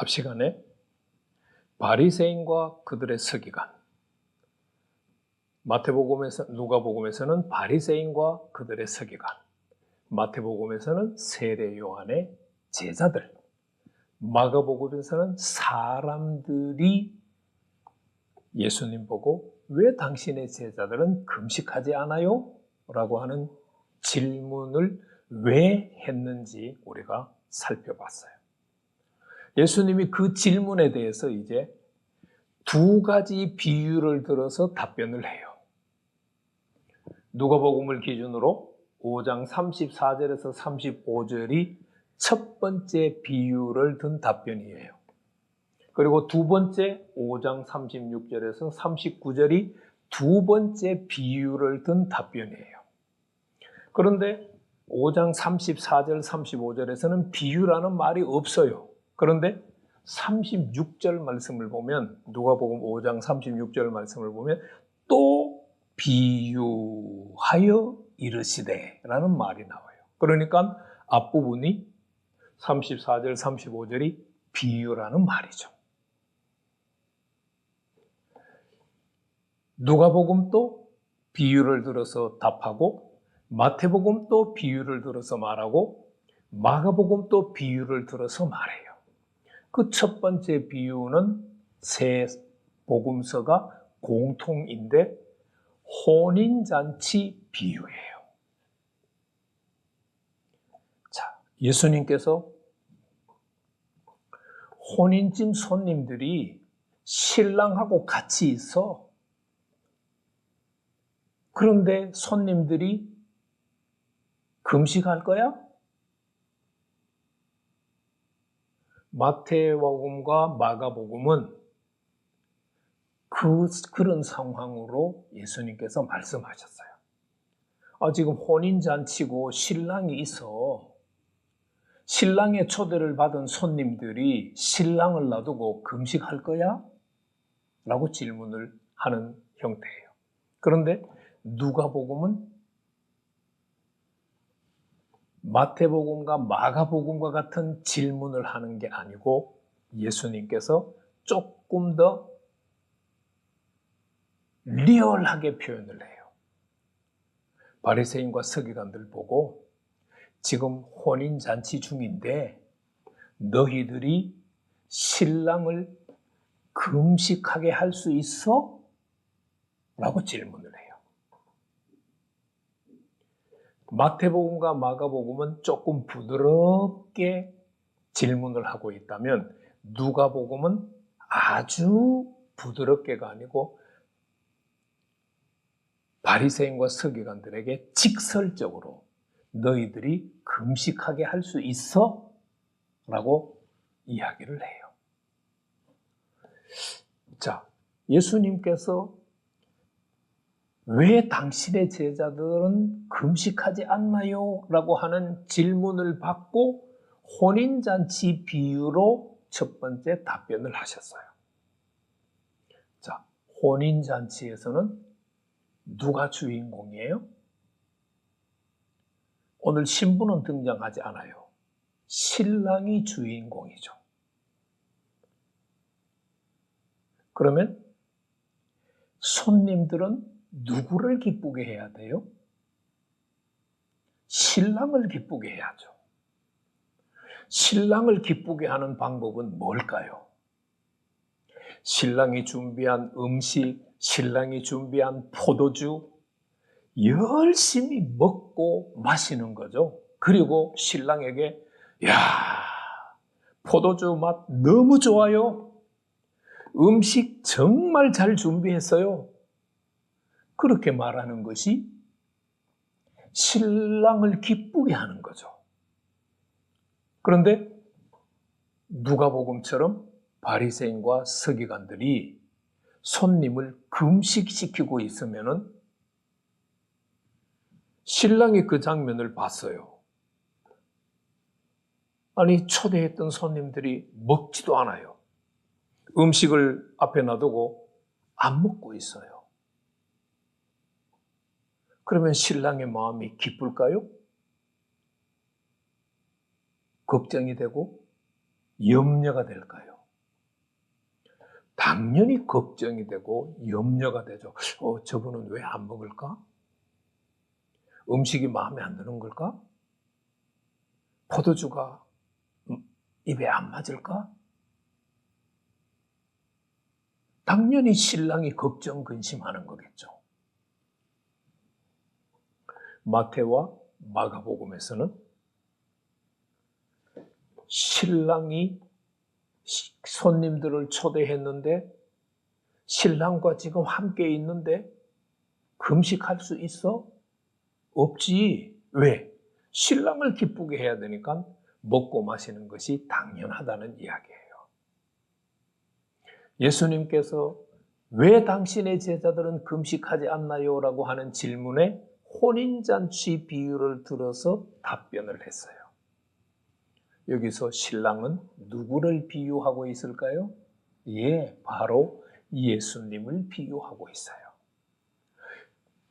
시간에 바리새인과 그들의 서기관, 누가복음에서는 바리새인과 그들의 서기관, 마태복음에서는 세례 요한의 제자들, 마가복음에서는 사람들이 예수님 보고 왜 당신의 제자들은 금식하지 않아요? 라고 하는 질문을 왜 했는지 우리가 살펴봤어요. 예수님이 그 질문에 대해서 이제 두 가지 비유를 들어서 답변을 해요. 누가복음을 기준으로 5장 34절에서 35절이 첫 번째 비유를 든 답변이에요. 그리고 두 번째 5장 36절에서 39절이 두 번째 비유를 든 답변이에요. 그런데 5장 34절, 35절에서는 비유라는 말이 없어요. 그런데 36절 말씀을 보면, 누가복음 5장 36절 말씀을 보면 또 비유하여 이르시되 라는 말이 나와요. 그러니까 앞부분이 34절, 35절이 비유라는 말이죠. 누가복음도 비유를 들어서 답하고, 마태복음도 비유를 들어서 말하고, 마가복음도 비유를 들어서 말해요. 그 첫 번째 비유는 세 복음서가 공통인데 혼인잔치 비유예요. 자, 예수님께서 혼인집 손님들이 신랑하고 같이 있어. 그런데 손님들이 금식할 거야? 마태복음과 마가복음은 그런 상황으로 예수님께서 말씀하셨어요. 지금 혼인잔치고 신랑이 있어. 신랑의 초대를 받은 손님들이 신랑을 놔두고 금식할 거야? 라고 질문을 하는 형태예요. 그런데 누가복음은 마태복음과 마가복음과 같은 질문을 하는 게 아니고 예수님께서 조금 더 리얼하게 표현을 해요. 바리새인과 서기관들 보고 지금 혼인잔치 중인데 너희들이 신랑을 금식하게 할 수 있어? 라고 질문을 해요. 마태복음과 마가복음은 조금 부드럽게 질문을 하고 있다면 누가복음은 아주 부드럽게가 아니고 바리새인과 서기관들에게 직설적으로 너희들이 금식하게 할 수 있어? 라고 이야기를 해요. 자, 예수님께서 왜 당신의 제자들은 금식하지 않나요? 라고 하는 질문을 받고 혼인잔치 비유로 첫 번째 답변을 하셨어요. 자, 혼인잔치에서는 누가 주인공이에요? 오늘 신부는 등장하지 않아요. 신랑이 주인공이죠. 그러면 손님들은 누구를 기쁘게 해야 돼요? 신랑을 기쁘게 해야죠. 신랑을 기쁘게 하는 방법은 뭘까요? 신랑이 준비한 음식, 신랑이 준비한 포도주, 열심히 먹고 마시는 거죠. 그리고 신랑에게 야, 포도주 맛 너무 좋아요. 음식 정말 잘 준비했어요. 그렇게 말하는 것이 신랑을 기쁘게 하는 거죠. 그런데 누가복음처럼 바리새인과 서기관들이 손님을 금식시키고 있으면은 신랑이 그 장면을 봤어요. 아니, 초대했던 손님들이 먹지도 않아요. 음식을 앞에 놔두고 안 먹고 있어요. 그러면 신랑의 마음이 기쁠까요? 걱정이 되고 염려가 될까요? 당연히 걱정이 되고 염려가 되죠. 저분은 왜 안 먹을까? 음식이 마음에 안 드는 걸까? 포도주가 입에 안 맞을까? 당연히 신랑이 걱정, 근심하는 거겠죠. 마태와 마가복음에서는 신랑이 손님들을 초대했는데 신랑과 지금 함께 있는데 금식할 수 있어? 없지. 왜? 신랑을 기쁘게 해야 되니까 먹고 마시는 것이 당연하다는 이야기예요. 예수님께서 왜 당신의 제자들은 금식하지 않나요? 라고 하는 질문에 혼인잔치 비유를 들어서 답변을 했어요. 여기서 신랑은 누구를 비유하고 있을까요? 바로 예수님을 비유하고 있어요.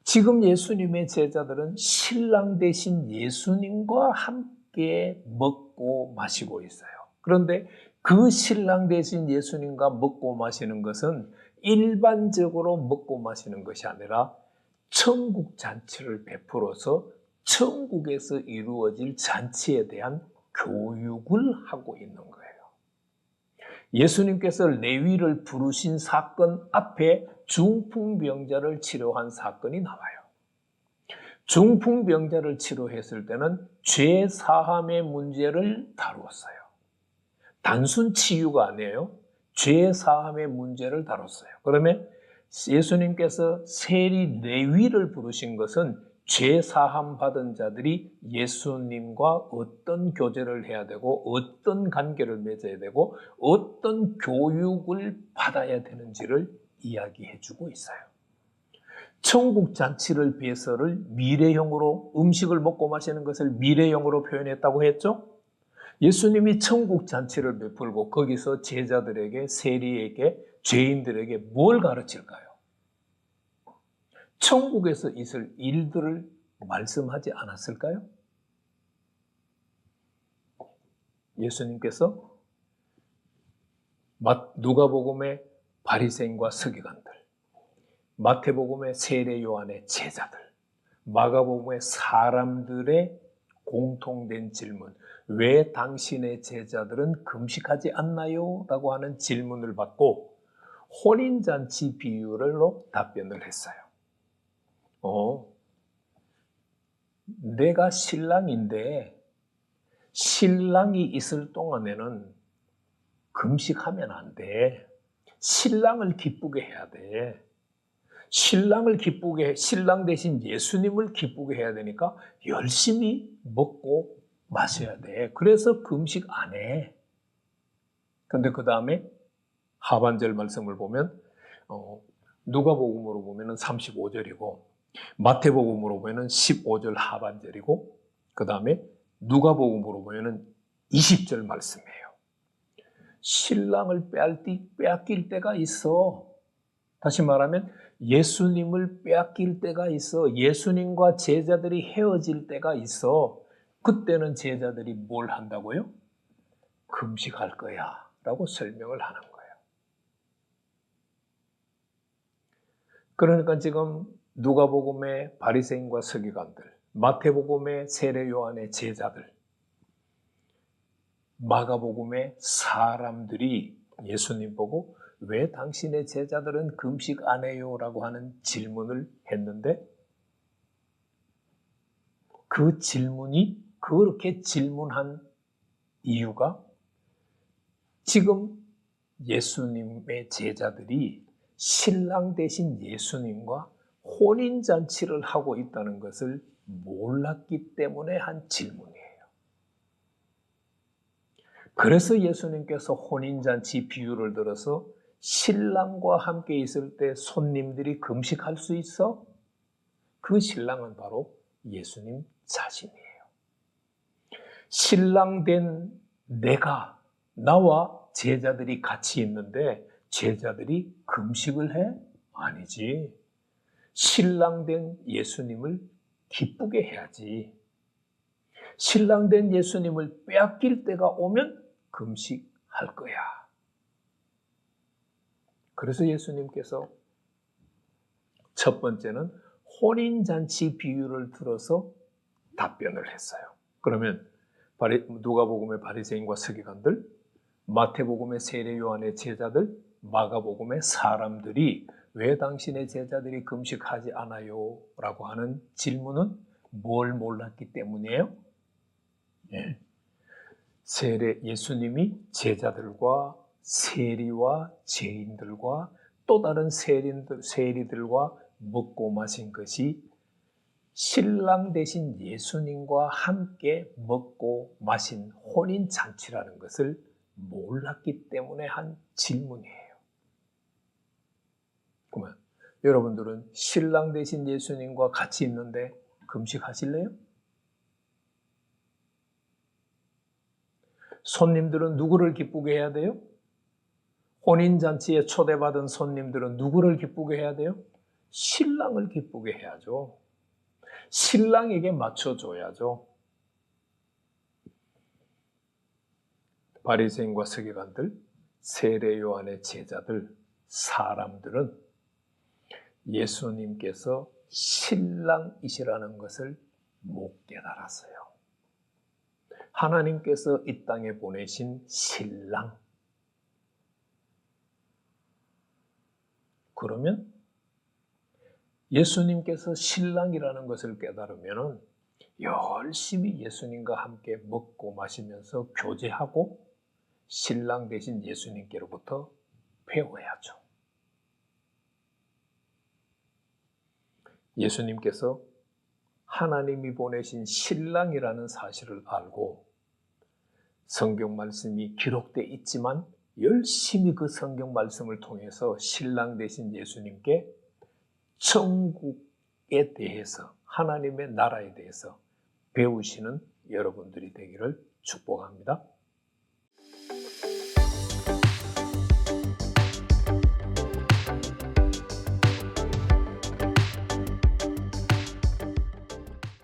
지금 예수님의 제자들은 신랑 대신 예수님과 함께 먹고 마시고 있어요. 그런데 그 신랑 대신 예수님과 먹고 마시는 것은 일반적으로 먹고 마시는 것이 아니라 천국 잔치를 베풀어서 천국에서 이루어질 잔치에 대한 교육을 하고 있는 거예요. 예수님께서 레위를 부르신 사건 앞에 중풍병자를 치료한 사건이 나와요. 중풍병자를 치료했을 때는 죄 사함의 문제를 다루었어요. 단순 치유가 아니에요. 죄 사함의 문제를 다뤘어요. 그러면 예수님께서 세리 레위를 부르신 것은 죄 사함 받은 자들이 예수님과 어떤 교제를 해야 되고 어떤 관계를 맺어야 되고 어떤 교육을 받아야 되는지를 이야기해 주고 있어요. 천국 잔치를 배설을 미래형으로 음식을 먹고 마시는 것을 미래형으로 표현했다고 했죠? 예수님이 천국 잔치를 베풀고 거기서 제자들에게 세리에게 죄인들에게 뭘 가르칠까요? 천국에서 있을 일들을 말씀하지 않았을까요? 예수님께서 누가복음의 바리새인과 서기관들, 마태복음의 세례 요한의 제자들, 마가복음의 사람들의 공통된 질문, 왜 당신의 제자들은 금식하지 않나요? 라고 하는 질문을 받고 혼인잔치 비유로 답변을 했어요. 내가 신랑인데 신랑이 있을 동안에는 금식하면 안 돼. 신랑을 기쁘게 해야 돼. 신랑 대신 예수님을 기쁘게 해야 되니까 열심히 먹고 마셔야 돼. 그래서 금식 안 해. 근데 그 다음에 하반절 말씀을 보면 누가복음으로 보면 35절이고 마태복음으로 보면 15절 하반절이고 그 다음에 누가복음으로 보면 20절 말씀이에요. 신랑을 빼앗길 때가 있어. 다시 말하면 예수님을 빼앗길 때가 있어. 예수님과 제자들이 헤어질 때가 있어. 그때는 제자들이 뭘 한다고요? 금식할 거야 라고 설명을 하는 거예요. 그러니까 지금 누가복음의 바리새인과 서기관들, 마태복음의 세례 요한의 제자들, 마가복음의 사람들이 예수님 보고 왜 당신의 제자들은 금식 안 해요? 라고 하는 질문을 했는데 그 질문이 그렇게 질문한 이유가 지금 예수님의 제자들이 신랑 대신 예수님과 혼인잔치를 하고 있다는 것을 몰랐기 때문에 한 질문이에요. 그래서 예수님께서 혼인잔치 비유를 들어서 신랑과 함께 있을 때 손님들이 금식할 수 있어? 그 신랑은 바로 예수님 자신이에요. 신랑 된 내가, 나와 제자들이 같이 있는데 제자들이 금식을 해? 아니지. 신랑 된 예수님을 기쁘게 해야지. 신랑 된 예수님을 빼앗길 때가 오면 금식할 거야. 그래서 예수님께서 첫 번째는 혼인잔치 비유를 들어서 답변을 했어요. 그러면 누가복음의 바리새인과 서기관들, 마태복음의 세례 요한의 제자들, 마가복음의 사람들이 왜 당신의 제자들이 금식하지 않아요? 라고 하는 질문은 뭘 몰랐기 때문이에요? 예. 예수님이 제자들과 세리와 죄인들과 또 다른 세리들과 먹고 마신 것이 신랑 되신 예수님과 함께 먹고 마신 혼인잔치라는 것을 몰랐기 때문에 한 질문이에요. 그러면 여러분들은 신랑 되신 예수님과 같이 있는데 금식하실래요? 손님들은 누구를 기쁘게 해야 돼요? 혼인잔치에 초대받은 손님들은 누구를 기쁘게 해야 돼요? 신랑을 기쁘게 해야죠. 신랑에게 맞춰줘야죠. 바리새인과 서기관들, 세례 요한의 제자들, 사람들은 예수님께서 신랑이시라는 것을 못 깨달았어요. 하나님께서 이 땅에 보내신 신랑. 그러면 예수님께서 신랑이라는 것을 깨달으면 열심히 예수님과 함께 먹고 마시면서 교제하고 신랑 되신 예수님께로부터 배워야죠. 예수님께서 하나님이 보내신 신랑이라는 사실을 알고 성경 말씀이 기록되어 있지만 열심히 그 성경 말씀을 통해서 신랑 되신 예수님께 천국에 대해서, 하나님의 나라에 대해서 배우시는 여러분들이 되기를 축복합니다.